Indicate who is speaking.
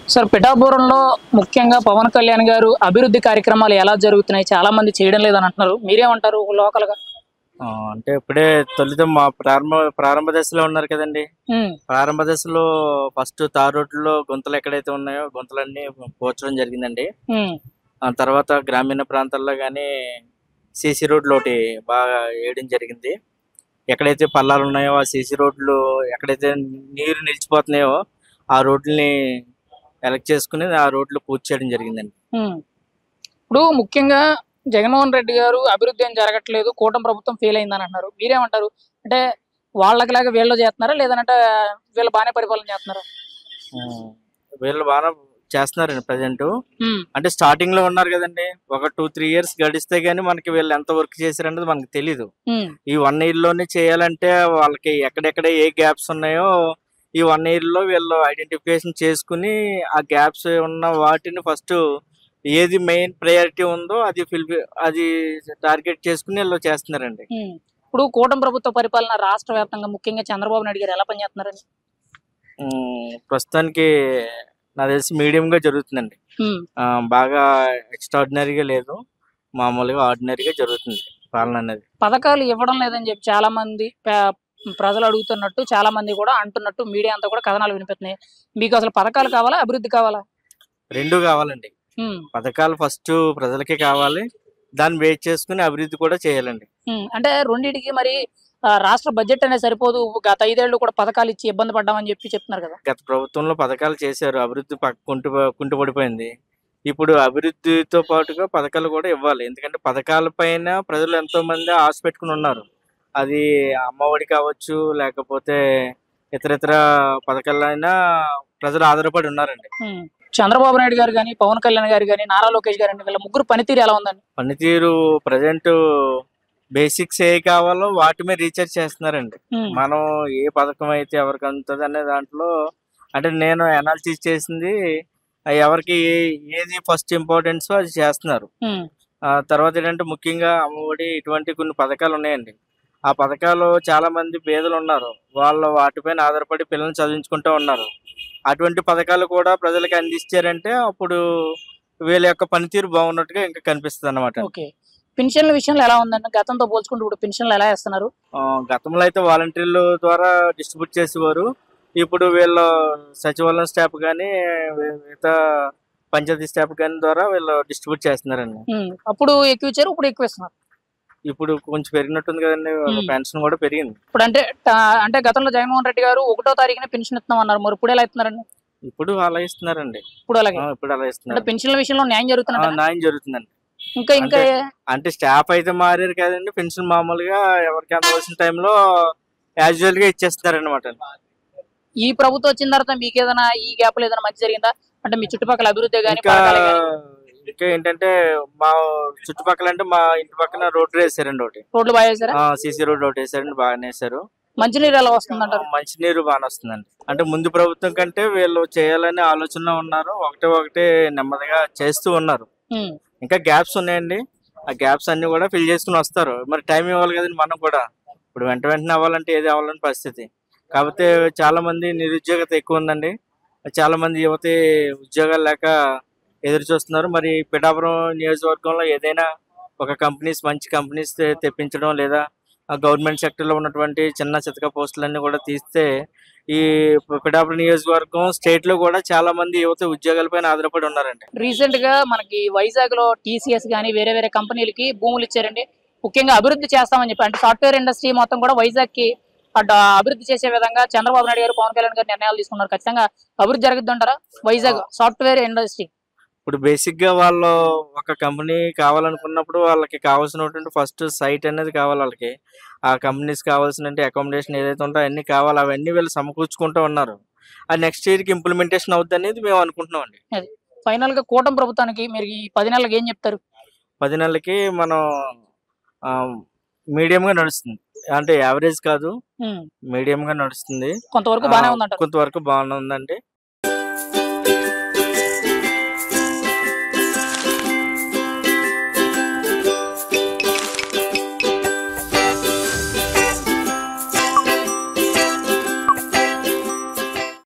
Speaker 1: Sir పిఠాపురంలో ముఖ్యంగా పవన్ కళ్యాణ్ గారు అభివృద్ధి కార్యక్రమాలు ఎలా జరుగుతున్నాయి? చాలా మంది చేయడం లేదని అంటున్నారు. మీరేమంటారు లోకల్‌గా?
Speaker 2: అంటే ఇప్పుడే తొలిత మా ప్రారంభ దశలో ఉన్నారు కదండి.
Speaker 1: హ్మ్.
Speaker 2: ప్రారంభ దశలో ఫస్ట్ తార్ రోడ్‌లో గుంతలు ఎక్కడైతే ఉన్నాయో గుంతలన్నీ పూడ్చడం జరిగిందండి.
Speaker 1: హ్మ్.
Speaker 2: ఆ తర్వాత గ్రామీణ ప్రాంతాల్లో గానీ సీసీ రోడ్‌లోటి బాగా ఏయడం జరిగింది. ఎక్కడైతే పల్లాలున్నాయో ఆ సీసీ రోడ్లు ఎక్కడైతే నీరు నిలిచిపోతున్నాయో ఆ రోడ్లని ఎలక్ట్ చేసుకొని ఆ రోడ్లు పూర్తి చేయడం జరిగిందండి.
Speaker 1: హ్మ్. ఇప్పుడు ముఖ్యంగా జగన్మోహన్ రెడ్డి గారు అభివృద్ధి ఏం జరగట్లేదు. కూటమి ప్రభుత్వం ఫెయిల్ అయిందని అంటున్నారు. మీరేమంటారు? అంటే వాళ్ళకిలాగా వీళ్ళు చేస్తున్నారా? లేదనంటే వీళ్ళు బానే పరిపాలన చేస్తున్నారా?
Speaker 2: హ్మ్. వీళ్ళు బాగా చేస్తున్నారండి ప్రెజెంటు.
Speaker 1: హ్మ్.
Speaker 2: అంటే స్టార్టింగ్‌లో ఉన్నారు గదండీ. ఒక 2, 3 ఇయర్స్ గడిస్తే గాని మనకి వీళ్ళు ఎంత వర్క్ చేశారనేది మనకు తెలీదు.
Speaker 1: హ్మ్.
Speaker 2: ఈ 1 ఇయర్‌లోనే చేయాలంటే వాళ్ళకి ఎక్కడెక్కడ ఏ గ్యాప్స్ ఉన్నాయో ఈ 1 ఇయర్‌లో వీళ్ళు ఐడెంటిఫికేషన్ చేసుకొని, ఆ గ్యాప్స్ ఉన్న వాటిని ఫస్టు ఏది మెయిన్ ప్రయారిటీ ఉందో అది టార్గెట్ చేసుకొని ఈళ్ళు చేస్తున్నారండి.
Speaker 1: హ్మ్. ఇప్పుడు కూటమి ప్రభుత్వ పరిపాలన రాష్ట్ర వ్యాప్తంగా ముఖ్యంగా చంద్రబాబు నాయుడు గారు ఎలా పనిచేస్తున్నారండి?
Speaker 2: ప్రస్తుతానికి నాకు తెలిసి మీడియంగా జరుగుతుందండి.
Speaker 1: హ్మ్.
Speaker 2: బాగా ఎక్స్‌ట్రార్డినరీగా లేదు. మామూలుగా ఆర్డినరీగా జరుగుతుంది పాలననేది.
Speaker 1: పథకాలు ఇవ్వడం లేదని చెప్పి చాలా మంది ప్రజలు అడుగుతున్నట్టు, చాలా మంది కూడా అంటున్నట్టు మీడియా అంతా కూడా కథనాలు వినిపిస్తున్నాయి. మీకు అసలు పథకాలు కావాలా? అభివృద్ధి కావాలా?
Speaker 2: 2 కావాలండి.
Speaker 1: హ్మ్.
Speaker 2: పథకాలు ఫస్టు ప్రజలకి కావాలి. దాన్ని బేస్ చేసుకొని అభివృద్ధి కూడా చేయాలండి.
Speaker 1: హ్మ్. అంటే రెండిటికి మరి రాష్ట్ర బడ్జెట్ అనేది సరిపోదు. గత 5 ఏళ్ళు కూడా పథకాలు ఇచ్చి ఇబ్బంది పడ్డామని చెప్పి చెప్తున్నారు కదా!
Speaker 2: గత ప్రభుత్వంలో పథకాలు చేశారు. అభివృద్ధి కుంటుపడిపోయింది. ఇప్పుడు అభివృద్ధితో పాటుగా పథకాలు కూడా ఇవ్వాలి. ఎందుకంటే పథకాల పైన ప్రజలు ఎంతోమంది ఆశ పెట్టుకొని ఉన్నారు. అది అమ్మఒడి కావచ్చు, లేకపోతే ఇతరితర పథకాలైనా ప్రజలు ఆధారపడి ఉన్నారండి.
Speaker 1: హ్మ్. చంద్రబాబు నాయుడు గారు గాని, పవన్ కళ్యాణ్ గారు గాని, నారా లోకేష్ గారండి వీళ్ళ ముగ్గురు పనితీరు ఎలా ఉందండి?
Speaker 2: పనితీరు ప్రెజెంటు బేసిక్స్ ఏయి కావాలో వాటి మీద రీచార్జ్ చేస్తున్నారండి.
Speaker 1: హ్మ్.
Speaker 2: మనం ఏ పథకం అయితే ఎవరికి అందుతదనే దాంట్లో అంటే నేను అనాలిసిస్ చేసింది ఎవరికి ఏది ఫస్ట్ ఇంపార్టెన్సో అది చేస్తున్నారు.
Speaker 1: హ్మ్.
Speaker 2: తర్వాతేంటంటే ముఖ్యంగా అమ్మఒడి ఇటువంటి కొన్ని పథకాలున్నాయండి. ఆ పథకాలు చాలామంది పేదలున్నారు. వాళ్ళు వాటిపైన ఆధారపడి పిల్లల్ని చదివించుకుంటూ ఉన్నారు. అటువంటి పథకాలు కూడా ప్రజలకి అందించారంటే అప్పుడు వీళ్ళ యొక్క పనితీరు బాగున్నట్టుగా ఇంకా కనిపిస్తదనమాట.
Speaker 1: ఓకే. పెన్షన్‌ల విషయంలో ఎలా ఉందండి? గతంతో పోల్చుకుంటే ఇప్పుడు పెన్షన్‌లు ఎలా ఇస్తున్నారు?
Speaker 2: గతంలో అయితే వాలంటీర్ల ద్వారా డిస్ట్రిబ్యూట్ చేసేవారు. ఇప్పుడు వీళ్ళు సచివాలయం స్టాఫ్ గాని, మిగతా పంచాయతీ స్టాఫ్ గాని ద్వారా వీళ్ళు డిస్ట్రిబ్యూట్ చేస్తున్నారండి.
Speaker 1: హ్మ్. అప్పుడు ఎక్కువ ఇచ్చారు. ఇప్పుడు ఎక్కువ ఇస్తున్నారు.
Speaker 2: ఇప్పుడు కొంచెం పెరిగినట్టుంది కదండీ! వాళ్ళ
Speaker 1: హ్మ్.
Speaker 2: పెన్షన్ కూడా పెరిగింది.
Speaker 1: ఇప్పుడంటే అంటే గతంలో జగన్మోహన్ రెడ్డి గారు ఒకటో తారీఖున పెన్షన్ ఇస్తున్నామన్నారు. మరి ఇప్పుడెలా ఇస్తున్నారండి?
Speaker 2: ఇప్పుడు అలా ఇస్తున్నారండి.
Speaker 1: ఇప్పుడు అలాగే.
Speaker 2: ఇప్పుడు అలా
Speaker 1: అంటే
Speaker 2: ఇస్తున్నారు.
Speaker 1: పెన్షన్‌ల విషయంలో న్యాయం జరుగుతున్నట్టేనా?
Speaker 2: న్యాయం జరుగుతుందండి.
Speaker 1: ఇంకా ఇంకా
Speaker 2: అంటే, అంటే స్టాఫ్ అయితే మారారు కదండీ! పెన్షన్ మామూలుగా ఎవరికి అందవలసిన టైంలో యాజువల్‌గా ఇచ్చేస్తున్నారనమాట.
Speaker 1: ఈ ప్రభుత్వం వచ్చిన తర్వాత మీకేదైనా ఈ గ్యాప్‌లో ఏదైనా మంచి జరిగిందా? అంటే మీ చుట్టుపక్కల అభివృద్ధి గాని,
Speaker 2: ఇంకా,
Speaker 1: పథకాలే గాని
Speaker 2: ఇంకా ఏంటంటే మా చుట్టుపక్కలంటే మా ఇంటి పక్కన రోడ్డు వేసారండి ఒకటి.
Speaker 1: రోడ్లు ఏసారా?
Speaker 2: సీసీ రోడ్ ఒకటేసారండి బాగానే ఏసారు.
Speaker 1: మంచినీరు ఎలా వస్తుందంటారు?
Speaker 2: మంచినీరు బానే వస్తుందండి. అంటే ముందు ప్రభుత్వం కంటే వీళ్ళు చేయాలనే ఆలోచనలో ఉన్నారు. ఒకటే ఒకటే నెమ్మదిగా చేస్తూ ఉన్నారు.
Speaker 1: హ్మ్.
Speaker 2: ఇంకా గ్యాప్స్ ఉన్నాయండి. ఆ గ్యాప్స్ అన్నీ కూడా ఫిల్ చేసుకొని వస్తారు. మరి టైం ఇవ్వాలి కదండీ మనం కూడా. ఇప్పుడు వెంటనే అవ్వాలంటే ఏది అవ్వలేని పరిస్థితి. కాపోతే చాలా మంది నిరుద్యోగత ఎక్కువుందండి. చాలా మంది యువతి ఉద్యోగాలు లేక ఎదురు చూస్తున్నారు. మరి పిఠాపురం నియోజకవర్గంలో ఏదైనా ఒక మంచి కంపెనీస్ తెప్పించడం లేదా గవర్నమెంట్ సెక్టర్‌లో ఉన్నటువంటి చిన్న చితక పోస్టులన్నీ కూడా తీస్తే ఈ పిఠాపురం నియోజకవర్గం స్టేట్‌లో కూడా చాలా మంది యువత ఉద్యోగాల పైన ఆధారపడి ఉన్నారండి.
Speaker 1: రీసెంట్‌గా మనకి వైజాగ్‌లో టీసీఎస్ గాని, వేరే వేరే కంపెనీలకి భూములు ఇచ్చారండి. ముఖ్యంగా అభివృద్ధి చేస్తామని చెప్పి. అంటే సాఫ్ట్‌వేర్ ఇండస్ట్రీ మొత్తం కూడా వైజాగ్‌కి అభివృద్ధి చేసే విధంగా చంద్రబాబు నాయుడు గారు, పవన్ కళ్యాణ్ గారు నిర్ణయాలు తీసుకున్నారు. ఖచ్చితంగా అభివృద్ధి జరుగుద్దంటారా? వైజాగ్
Speaker 2: ఆ!
Speaker 1: Software industry.
Speaker 2: ఇప్పుడు బేసిక్‌గా వాళ్ళు ఒక కంపెనీ కావాలనుకున్నప్పుడు వాళ్ళకి కావాల్సినటువంటి ఫస్ట్ సైట్ అనేది కావాలి ఆళ్ళకి. ఆ కంపెనీస్ కావాల్సినటువంటి అకామిడేషన్ ఏదైతే ఉందో అయన్నీ కావాలి. అవన్నీ వీళ్ళు సమకూర్చుకుంటూ ఉన్నారు. అది నెక్స్ట్ ఇయర్‌కి ఇంప్లిమెంటేషన్ అవుద్దనేది మేము అనుకుంటున్నామండి.
Speaker 1: అది. ఫైనల్‌గా కూటమి ప్రభుత్వానికి మీరు ఈ 10 నెలలకి ఏం చెప్తారు?
Speaker 2: 10 నెలలకి మనం ఆహ్, మీడియంగా నడుస్తుంది. అంటే యావరేజ్ కాదు.
Speaker 1: హ్మ్.
Speaker 2: మీడియంగా నడుస్తుంది.
Speaker 1: కొంతవరకు బానే ఉందంటారు.
Speaker 2: కొంతవరకు బానే ఉందండి.